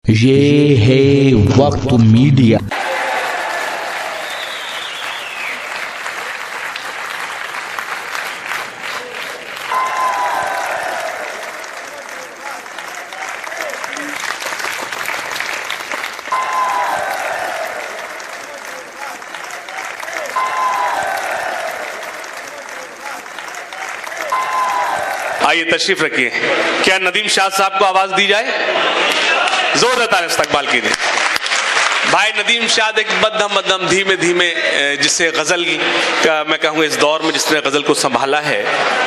ये है वक्त मीडिया। आइए तशरीफ रखिए। क्या नदीम शाह साहब को आवाज दी जाए? जोरदार इस्तकबाल कीजिए। भाई नदीम शाह एक मध्यम धीमे धीमे जिससे गजल का मैं कहूँगा इस दौर में जिसने गजल को संभाला है,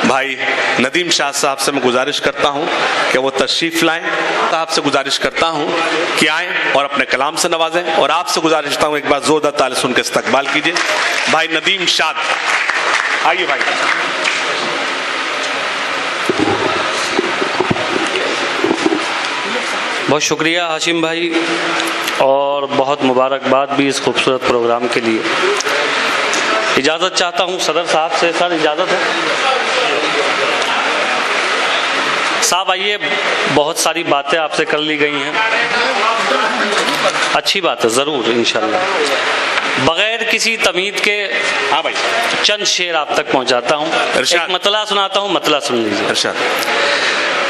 भाई नदीम शाह साहब से मैं गुजारिश करता हूँ कि वो तशरीफ लाएं। आपसे गुजारिश करता हूँ कि आएं और अपने कलाम से नवाजें, और आपसे गुजारिश करता हूँ एक बार जोरदार ताली सुन के इस्तकबाल कीजिए। भाई नदीम शाह आइए भाई। बहुत शुक्रिया हाशिम भाई, और बहुत मुबारकबाद भी इस खूबसूरत प्रोग्राम के लिए। इजाज़त चाहता हूँ सदर साहब से। सर इजाज़त है? साहब आइए, बहुत सारी बातें आपसे कर ली गई हैं, अच्छी बात है, ज़रूर इंशाल्लाह। बगैर किसी तमीद के हाँ भाई चंद शेर आप तक पहुँचाता हूँ। एक मतला सुनाता हूँ, मतला सुन लीजिए। इरशाद।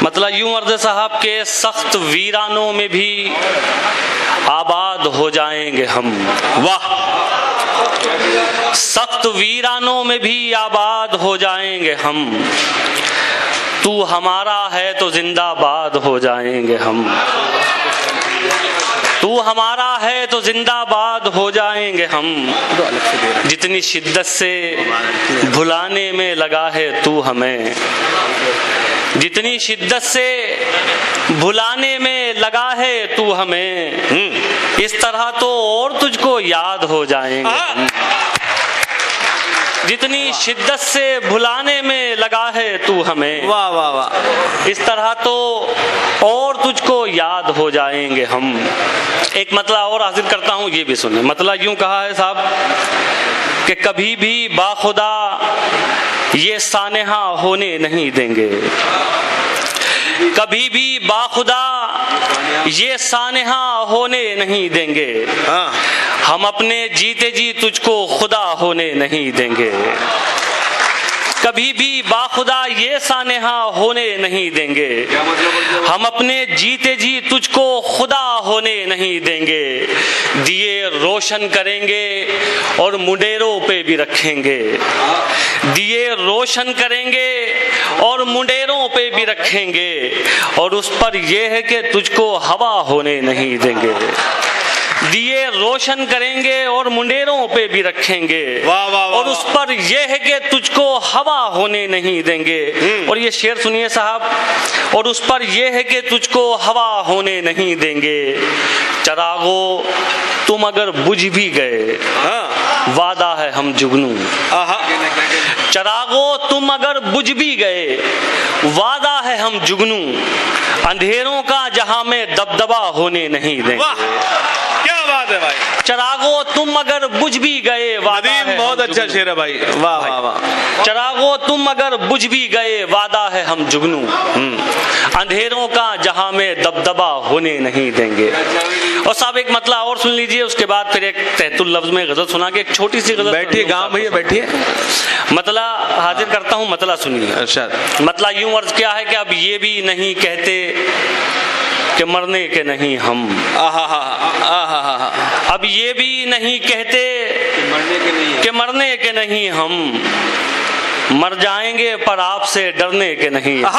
मतलब यूं अर्ज़ साहब के सख्त वीरानों में भी आबाद हो जाएंगे हम। वाह। सख्त वीरानों में भी आबाद हो जाएंगे हम, तू हमारा है तो जिंदाबाद हो जाएंगे हम। तू हमारा है तो जिंदाबाद हो जाएंगे हम। जितनी शिद्दत से भुलाने में लगा है तू हमें, जितनी शिद्दत से भुलाने में लगा है तू हमें, इस तरह तो और तुझको याद हो जाएंगे। जितनी शिद्दत से भुलाने में लगा है तू हमें, वाह वाह वाह, इस तरह तो और तुझको याद हो जाएंगे हम। एक मतला और हाजिर करता हूँ, ये भी सुने। मतला यूं कहा है साहब कि कभी भी बाखुदा ये सानेहा होने नहीं देंगे, कभी भी बाखुदा ये सानेहा होने नहीं देंगे। हम अपने जीते जी तुझको खुदा होने नहीं देंगे, कभी भी बाखुदा ये सानेहा होने नहीं देंगे। हम अपने जीते जी तुझको खुदा होने नहीं देंगे। दिए रोशन करेंगे और मुंडेरों पे भी रखेंगे, दिए रोशन करेंगे और मुंडेरों पे भी रखेंगे, और उस पर यह है कि तुझको हवा होने नहीं देंगे। दिए रोशन करेंगे और मुंडेरों पे भी रखेंगे, वाह वाह वाह, और उस पर यह है कि तुझको हवा होने नहीं देंगे। और ये शेर सुनिए साहब, और उस पर यह है कि तुझको हवा होने नहीं देंगे। चरागो तुम अगर बुझ भी गए, वादा है हम जुगनू। चरागो तुम अगर बुझ भी गए, वादा है हम जुगनू। अंधेरों का जहां में दबदबा होने नहीं देंगे। क्या बात है भाई। चरागो तुम अगर बुझ भी गए, वादा है बहुत अच्छा शेर है भाई। वाह वाह वाह। चरागो तुम अगर बुझ भी गए, वादा है हम जुगनू। अंधेरों का जहां में दबदबा होने नहीं देंगे। और साहब एक मतला और सुन लीजिए, उसके बाद फिर एक तहतुल लफ्ज में गजल सुना के एक छोटी सी गजल। बैठिए गाँव भैया बैठिए। मतला हाजिर करता हूँ, मतला सुनिए। मतला यूं अर्ज क्या है कि अब ये भी नहीं कहते कि मरने के नहीं हम। अब ये भी नहीं कहते कि मरने के नहीं हम, मर जाएंगे पर आपसे डरने के नहीं। वाह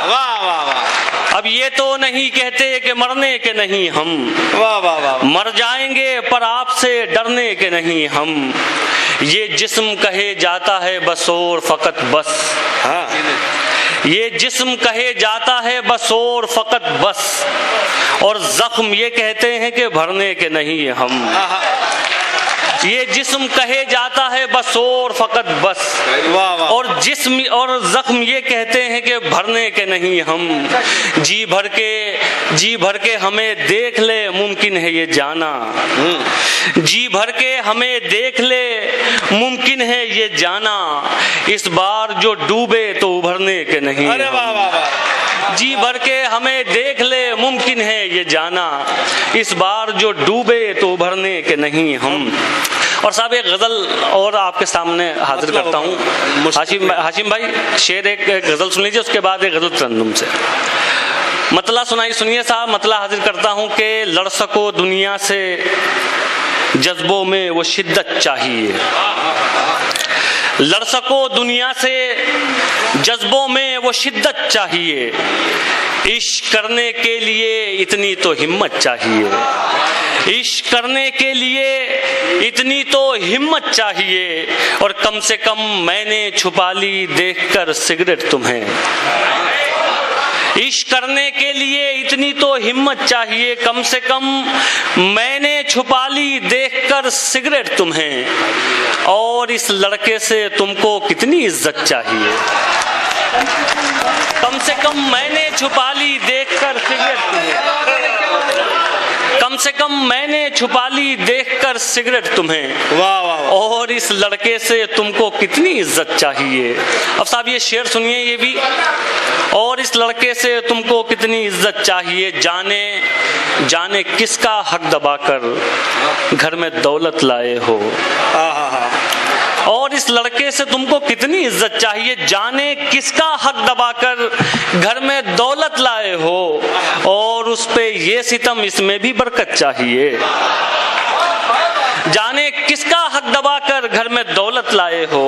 वाह वाह। अब ये तो नहीं कहते कि मरने के नहीं हम, वाह वाह वाह, मर जाएंगे पर आपसे डरने के नहीं हम। ये जिस्म कहे जाता है बस और फकत बस, ये जिस्म कहे जाता है बस और फकत बस, और जख्म ये कहते हैं कि भरने के नहीं हम। ये जिस्म कहे जाता है बस और फकत बस, और जिस्म और जख्म ये कहते हैं कि भरने के नहीं हम। जी भर के हमें देख ले मुमकिन है ये जाना, जी भर के हमें देख ले मुमकिन है ये जाना। इस बार जो डूबे तो उभरने के नहीं। अरे वाह वाह वाह। जी भर के हमें देख ले, मुमकिन है ये जाना, इस बार जो डूबे तो उभरने के नहीं हम। और साहब एक गज़ल और आपके सामने हाजिर करता हूँ। हाशिम भाई शेर एक गज़ल सुन लीजिए, उसके बाद एक गज़ल तरन्नुम से मतला सुनिए साहब। मतला हाजिर करता हूँ कि लड़ सको दुनिया से जज्बों में वो शिद्दत चाहिए, लड़ सको दुनिया से जज्बों में वो शिद्दत चाहिए, इश्क करने के लिए इतनी तो हिम्मत चाहिए, इश्क करने के लिए इतनी तो हिम्मत चाहिए, और कम से कम मैंने छुपा ली देखकर सिगरेट तुम्हें, इश्क करने के लिए इतनी तो हिम्मत चाहिए, कम से कम मैंने छुपा ली देखकर सिगरेट तुम्हें, और इस लड़के से तुमको कितनी इज्जत चाहिए, कम से कम मैंने छुपा ली देखकर सिगरेट तुम्हें, कम से कम मैंने छुपा ली देखकर सिगरेट तुम्हें, वाह वाह, और इस लड़के से तुमको कितनी इज्जत चाहिए। अब साहब ये शेर सुनिए ये भी, और इस लड़के से तुमको कितनी इज्जत चाहिए, जाने जाने किसका हक दबाकर घर में दौलत लाए हो, और इस लड़के से तुमको कितनी इज्जत चाहिए, जाने किसका हक दबाकर घर में दौलत लाए हो, और उस पे ये सितम इसमें भी बरकत चाहिए, जाने किसका हक दबाकर घर में दौलत लाए हो,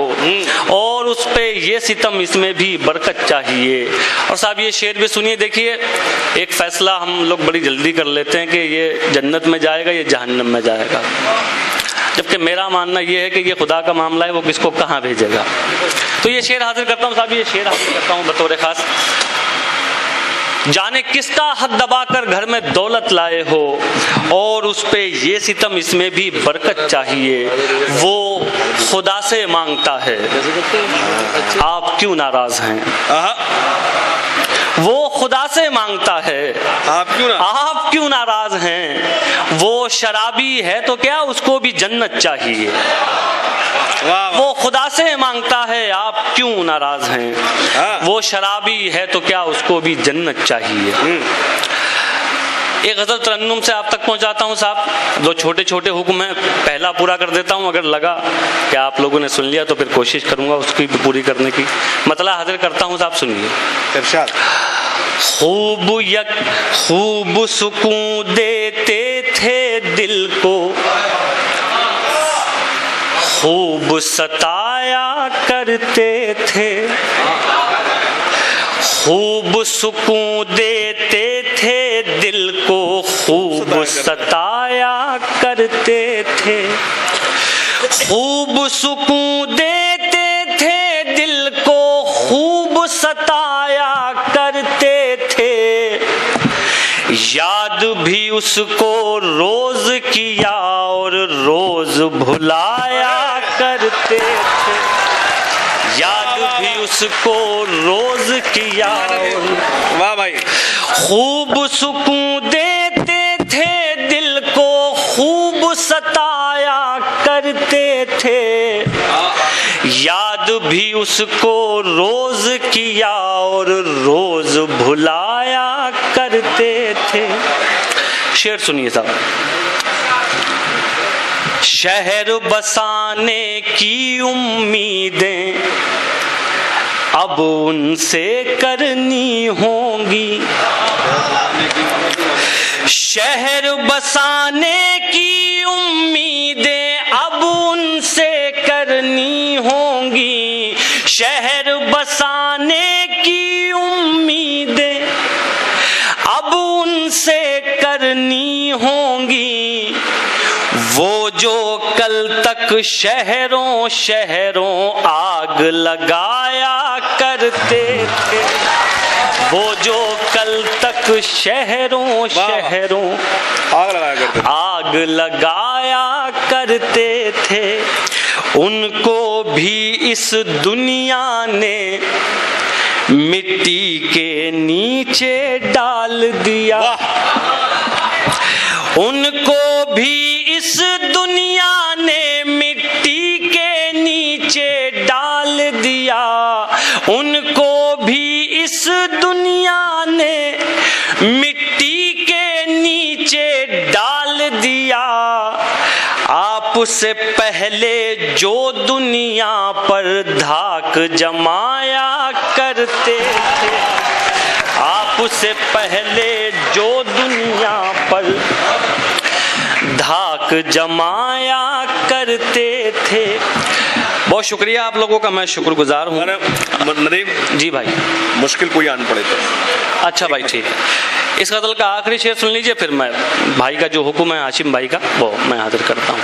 और उस पे ये सितम इसमें भी बरकत चाहिए। और साहब ये शेर भी सुनिए, देखिए एक फैसला हम लोग बड़ी जल्दी कर लेते हैं कि ये जन्नत में जाएगा ये जहन्नम में जाएगा, जबकि मेरा मानना ये है कि ये खुदा का मामला है, वो किसको कहाँ भेजेगा। तो ये शेर हाजिर करता हूँ साहब, ये शेर हाजिर करता हूँ बतौर खास, जाने किसका हक दबाकर घर में दौलत लाए हो, और उस पे ये सितम इसमें भी बरकत चाहिए, वो खुदा से मांगता है आप क्यों नाराज हैं, वो खुदा से मांगता है आप क्यों नाराज हैं, वो शराबी है तो क्या उसको भी जन्नत चाहिए, वो खुदा से मांगता है आप क्यों नाराज हैं, वो शराबी है तो क्या उसको भी जन्नत चाहिए। एक गज़ल तरन्नुम से आप तक पहुंचाता हूं साहब, दो छोटे छोटे हुक्म हैं, पहला पूरा कर देता हूं, अगर लगा कि आप लोगों ने सुन लिया तो फिर कोशिश करूंगा उसकी भी पूरी करने की। मतला हाजिर करता हूं साहब, सुनिए। इरशाद। खूब सुकून देते थे दिल को, खूब सताया करते थे, खूब सुकून देते थे दिल को, खूब सताया करते थे, खूब सुकून देते थे दिल को, खूब सताया करते थे, याद भी उसको रोज किया और रोज भुलाया करते थे, याद भी उसको रोज किया। वाह भाई। खूब सुकून देते थे दिल को, खूब सताया करते थे, याद भी उसको रोज किया और रोज भुलाया करते थे। शेर सुनिए साहब। शहर बसाने की उम्मीदें अब उनसे करनी होंगी, शहर बसाने की उम्मीदें अब उनसे करनी होंगी, शहर बसाने की उम्मीदें अब उनसे करनी होंगी, वो जो कल तक शहरों शहरों आग लगाया करते थे, वो जो कल तक शहरों शहरों आग लगाया करते थे, उनको भी इस दुनिया ने मिट्टी के नीचे डाल दिया, उनको भी इस दुनिया ने मिट्टी के नीचे डाल दिया, उनको भी इस दुनिया मिट्टी के नीचे डाल दिया, आपसे पहले जो दुनिया पर धाक जमाया करते थे, आपसे पहले जो दुनिया पर धाक जमाया करते थे। बहुत शुक्रिया आप लोगों का, मैं शुक्रगुजार हूँ। नदीम जी भाई, मुश्किल कोई आन पड़े तो। अच्छा भाई ठीक है। इस गज़ल का आखिरी शेर सुन लीजिए, फिर मैं भाई का जो हुक्म है हाशिम भाई का वो मैं हाजिर करता हूँ।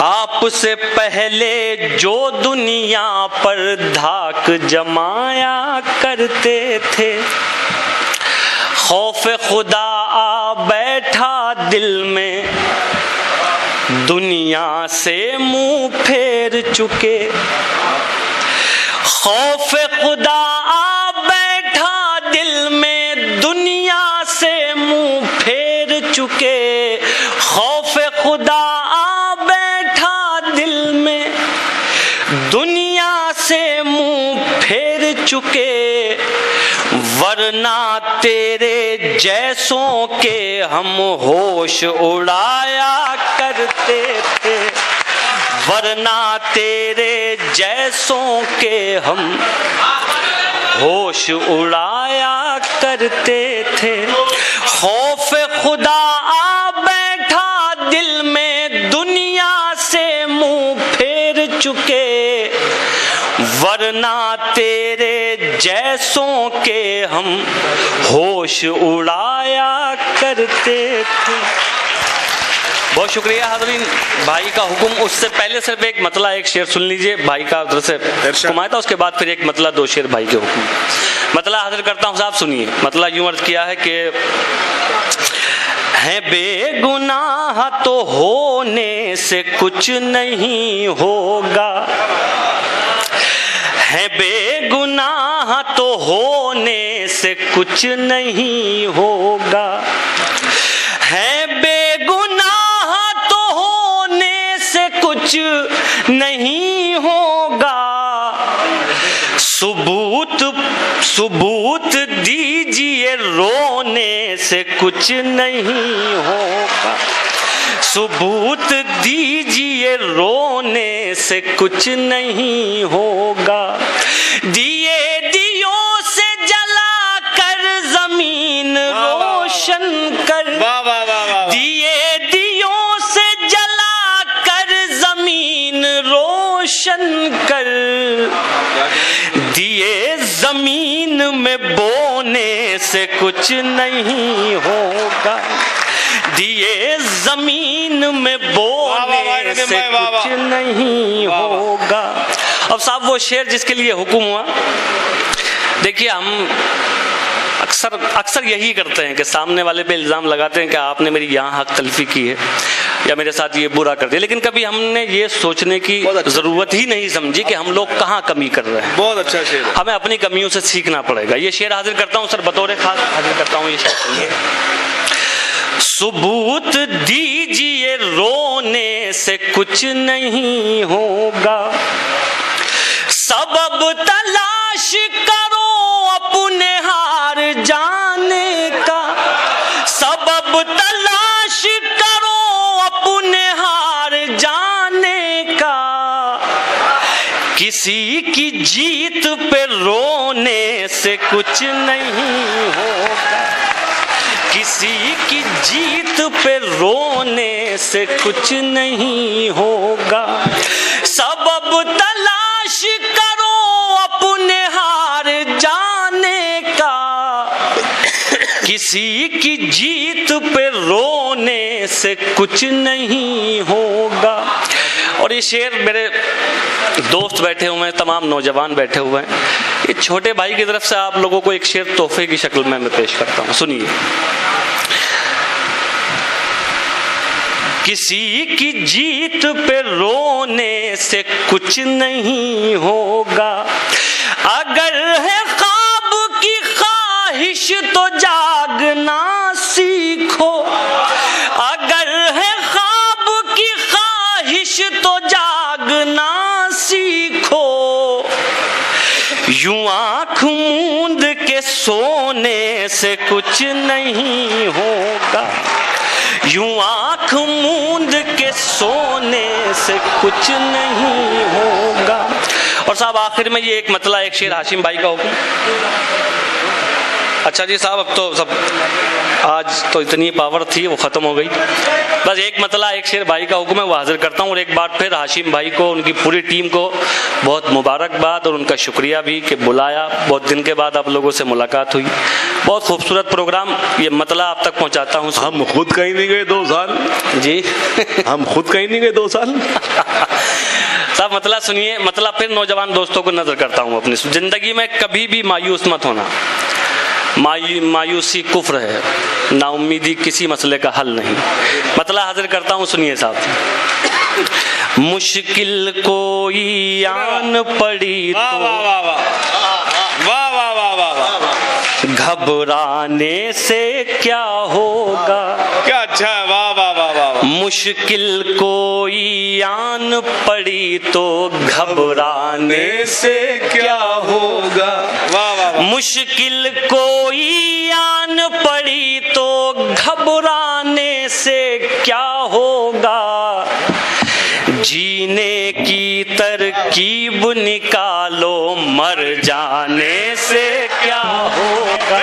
आपसे पहले जो दुनिया पर धाक जमाया करते थे, खौफ खुदा आ बैठा दिल में, दुनिया से मुंह फेर चुके। खौफ खुदा आ बैठा दिल में, दुनिया से मुंह फेर चुके। खौफ खुदा आ बैठा दिल में, दुनिया से मुंह फेर चुके। वरना तेरे जैसों के हम होश उड़ाया करते थे, वरना तेरे जैसों के हम होश उड़ाया करते थे। खौफ खुदा आ बैठा दिल में, दुनिया से मुंह फेर चुके। वरना तेरे जैसों के हम होश उड़ाया करते थे। बहुत शुक्रिया हाज़रीन। भाई का हुक्म, उससे पहले सिर्फ एक मतला एक शेर सुन लीजिए, भाई का उधर से हुक्म आया था, उसके बाद फिर एक मतला दो शेर भाई के हुक्म। मतला हाजिर करता हूँ, साहब सुनिए। मतला यूं अर्ज किया है कि है बेगुनाह तो होने से कुछ नहीं होगा, है बेगुनाह तो होने से कुछ नहीं होगा, है बेगुनाह तो होने से कुछ नहीं होगा। सबूत दीजिए रोने से कुछ नहीं होगा, सबूत दीजिए रोने से कुछ नहीं होगा। दिए दियों से जला कर जमीन रोशन कर, दिए दियों से जला कर जमीन रोशन कर। दिए जमीन में बोने से कुछ नहीं होगा, दिए जमीन में बोने से कुछ नहीं होगा। अब साहब वो शेर जिसके लिए हुक्म हुआ, देखिए हम अक्सर यही करते हैं कि सामने वाले पे इल्ज़ाम लगाते हैं कि आपने मेरी यहाँ हक तलफी की है या मेरे साथ ये बुरा कर दिया, लेकिन कभी हमने ये सोचने की ज़रूरत ही नहीं समझी कि हम लोग कहाँ कमी कर रहे हैं। बहुत अच्छा शेर है, हमें अपनी कमियों से सीखना पड़ेगा। ये शेर हाजिर करता हूँ सर, बतौर खास हाजिर करता हूँ ये शेर। सबूत दीजिए रोने से कुछ नहीं होगा, सबब तलाश करो अपने हार जाने का, सबब तलाश करो अपने हार जाने का। किसी की जीत पे रोने से कुछ नहीं होगा, किसी की जीत पे रोने से कुछ नहीं होगा। सबब तलाश करो अपने हार जाने का, किसी की जीत पे रोने से कुछ नहीं होगा। और ये शेर मेरे दोस्त बैठे हुए हैं, तमाम नौजवान बैठे हुए हैं, ये छोटे भाई की तरफ से आप लोगों को एक शेर तोहफे की शक्ल में मैं पेश करता हूँ, सुनिए। किसी की जीत पे रोने से कुछ नहीं होगा, अगर है ख्वाब की ख्वाहिश तो जागना सीखो, अगर है ख्वाब की ख्वाहिश तो जागना सीखो। यूं आँख मूंद के सो से कुछ नहीं होगा, यूं आंख मूंद के सोने से कुछ नहीं होगा। और साहब आखिर में ये एक मतला, एक शेर हाशिम भाई का हुक्म। अच्छा जी साहब, अब तो सब आज तो इतनी पावर थी वो ख़त्म हो गई। बस एक मतला, एक शेर भाई का हुक्म है, वो हाजिर करता हूँ। और एक बार फिर हाशिम भाई को, उनकी पूरी टीम को बहुत मुबारकबाद और उनका शुक्रिया भी कि बुलाया। बहुत दिन के बाद आप लोगों से मुलाकात हुई, बहुत खूबसूरत प्रोग्राम। ये मतला आप तक पहुँचाता हूँ। हम खुद कहीं नहीं गए 2 साल जी हम खुद कहीं नहीं गए 2 साल। साहब मतला सुनिए। मतला फिर नौजवान दोस्तों को नजर करता हूँ, अपनी जिंदगी में कभी भी मायूस मत होना। मायूसी कुफ्र है, नाउम्मीदी किसी मसले का हल नहीं। मतला हाजिर करता हूँ, सुनिए साहब। मुश्किल कोई आन पड़ी तो घबराने से क्या होगा। क्या अच्छा है, वाह वाह वाह वाह। मुश्किल कोई आन पड़ी तो घबराने से क्या होगा। वाह वाह वाह। मुश्किल कोई आन पड़ी तो घबराने से क्या होगा। जीने की तरकीब निकालो, मर जाने से क्या होगा।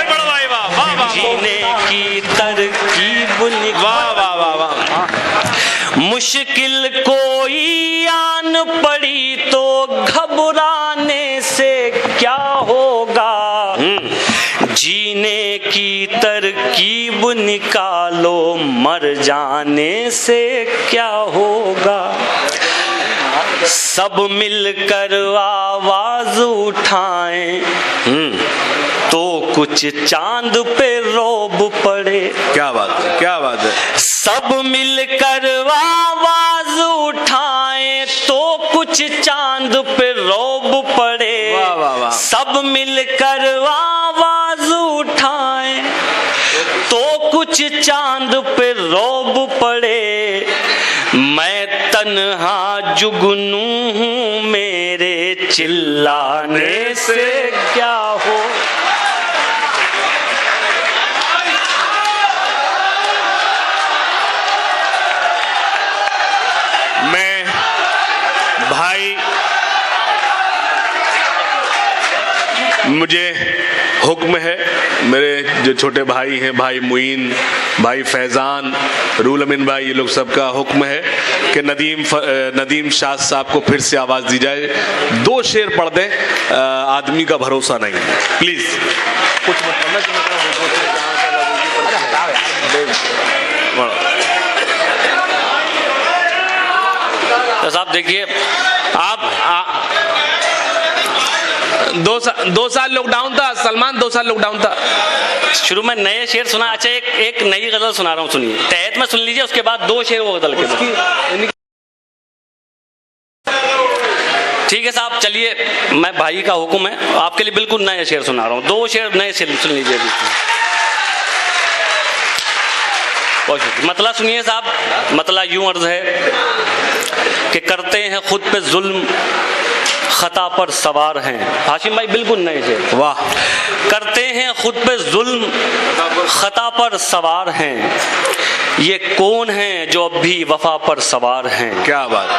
जीने की तरकीब निकालो, मुश्किल कोई आन पड़ी तो घबराने से क्या होगा। जीने की तरकीब निकालो, मर जाने से क्या होगा। सब मिलकर आवाज उठाएं तो कुछ चांद पे रोब पड़े। क्या बात है, क्या बात है। सब मिलकर आवाज उठाएं तो कुछ चांद पे रोब पड़े। वाह वाह वाह। सब मिलकर आवाज उठाएं तो कुछ चांद पे रोब पड़े। मैं तन्हा जुगनू हूँ, मेरे चिल्लाने से क्या हो। मैं भाई, मुझे हुक्म है, मेरे जो छोटे भाई हैं, भाई मुइन, भाई फैज़ान, रूल अमीन भाई, ये लोग सबका हुक्म है कि नदीम शाह साहब को फिर से आवाज़ दी जाए। 2 शेर पढ़ दें, आदमी का भरोसा नहीं। प्लीज़ कुछ मत पढ़ना। तो साहब देखिए, आप 2 साल लॉकडाउन था सलमान, 2 साल लॉकडाउन था। शुरू में नए शेर सुना। अच्छा एक नई गजल सुना रहा हूँ, सुनिए। तहत में सुन लीजिए, उसके बाद 2 शेर वो गजल के। ठीक है साहब, चलिए, मैं भाई का हुक्म है, आपके लिए बिल्कुल नए शेर सुना रहा हूँ। 2 शेर नए शेर सुन लीजिए। मतला सुनिए साहब। मतला यूं अर्ज है कि करते हैं खुद पे जुल्म, खता पर सवार हैं। हाशिम भाई बिल्कुल नए शेर। वाह। करते हैं खुद पे जुल्म, खता पर सवार हैं। ये कौन है जो अब भी वफा पर सवार हैं। क्या बात,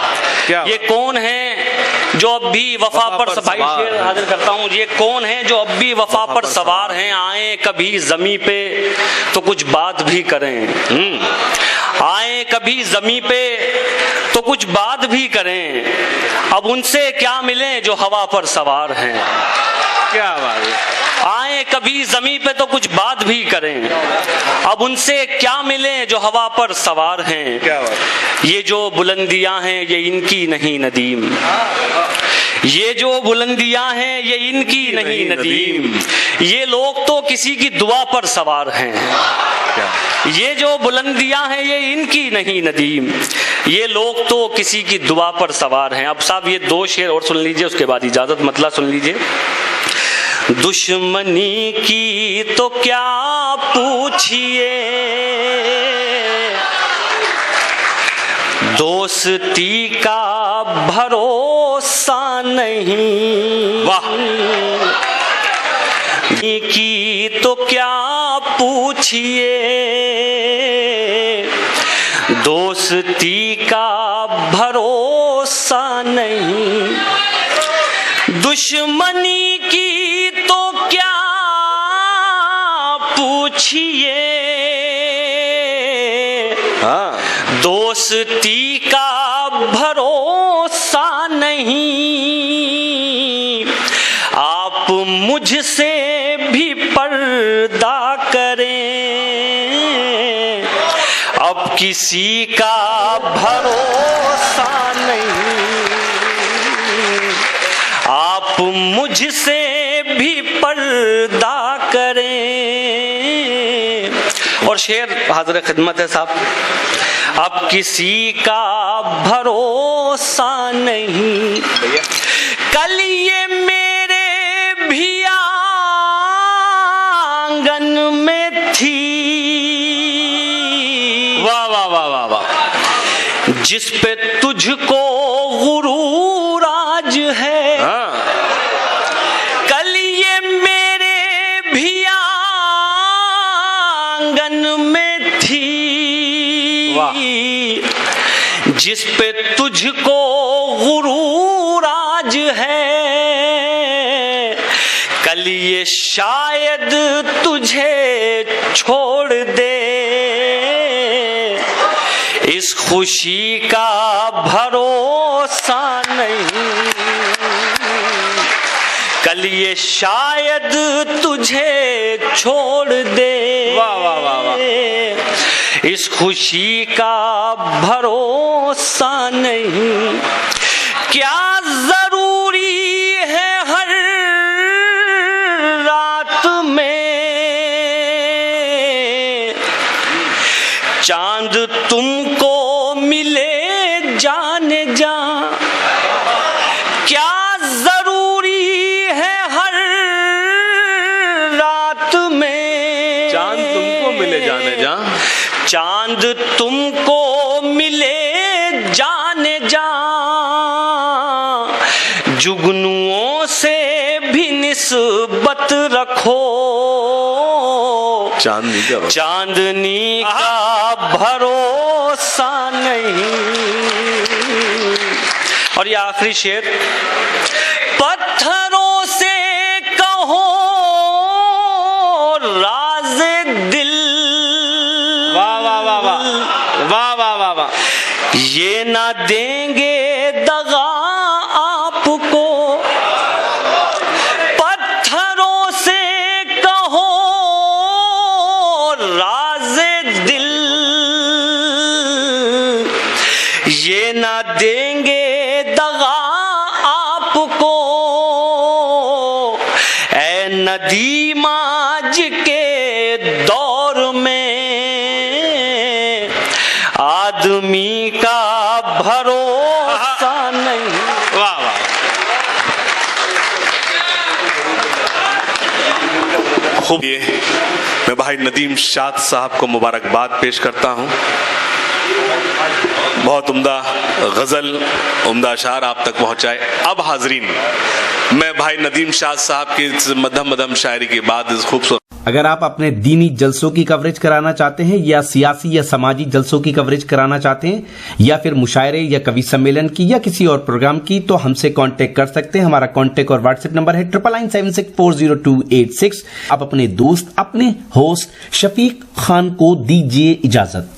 क्या ये कौन है जो अब भी वफा पर भाई शेर हाजिर करता हूँ। ये कौन है जो अब भी वफा पर सवार हैं। आए कभी जमी पे तो कुछ बात भी करें। आए कभी जमी पे तो कुछ बात भी करें। अब उनसे क्या मिले जो हवा पर सवार हैं। क्या बात है। आए कभी जमी पे तो कुछ बात भी करें। अब उनसे क्या मिले जो हवा पर सवार हैं। क्या बात। ये जो बुलंदियां हैं ये इनकी नहीं नदीम। ये जो बुलंदियां हैं ये इनकी नहीं नदीम। ये लोग तो किसी की दुआ पर सवार हैं। ये जो बुलंदियां हैं ये इनकी नहीं नदीम। ये लोग तो किसी की दुआ पर सवार हैं। अब साहब ये 2 शेर और सुन लीजिए, उसके बाद इजाजत। मतलब सुन लीजिए। दुश्मनी की तो क्या पूछिए, दोस्ती का भरोसा नहीं। वाह। की तो क्या पूछिए, दोस्ती का भरोसा नहीं, दुश्मनी की तो क्या पूछिए, दोस्ती का भरोसा नहीं, आप मुझसे भी पर्दा करें, अब किसी का भरोसा नहीं, आप मुझसे भी पर्दा करें। और शेर हाज़िर खिदमत है साहब, अब किसी का भरोसा नहीं, कल ये मेरे भी आंगन में थी, वाह वाह वाह वाह वाह, जिस पे तुझको गुरूर आज है, कल ये मेरे भी आंगन में थी, जिस पे तुझको गुरूर आज है, कल ये शायद तुझे छोड़ दे, इस खुशी का भरोसा नहीं, कल ये शायद तुझे छोड़ दे, वाह वाह वाह वाह, इस खुशी का भरोसा नहीं। क्या जरूरी है हर रात में चांद तुमको मिले जाने जा, क्या जरूरी है हर रात में चांद तुमको मिले जाने जा, चांद तुमको मिले जाने जा, जुगनुओं से भी निस्बत रखो, चांदनी का भरोसा नहीं। और ये आखिरी शेर, पत्थरों से कहो राज़े दिल, वाह वाह वाह वाह वाह वाह वाह वाह, ये ना देंगे दगा आपको, पत्थरों से कहो राज़े दिल, ये ना देंगे दगा आपको, ऐ नदीम आज के दौर में आदमी का भरोसा नहीं। वाह वाह, खूब। ये मैं भाई नदीम शाद साहब को मुबारकबाद पेश करता हूँ। बहुत उम्दा गज़ल, उम्दा अशार आप तक पहुँचाए। अब हाजरीन, मैं भाई नदीम शाद साहब की मध्यम मध्यम शायरी के बाद इस खूबसूरत, अगर आप अपने दीनी जलसों की कवरेज कराना चाहते हैं या सियासी या समाजी जलसों की कवरेज कराना चाहते हैं या फिर मुशायरे या कवि सम्मेलन की या किसी और प्रोग्राम की, तो हमसे कांटेक्ट कर सकते हैं। हमारा कांटेक्ट और व्हाट्सएप नंबर है 9976400286। आप अपने दोस्त, अपने होस्ट शफीक खान को दीजिए इजाजत।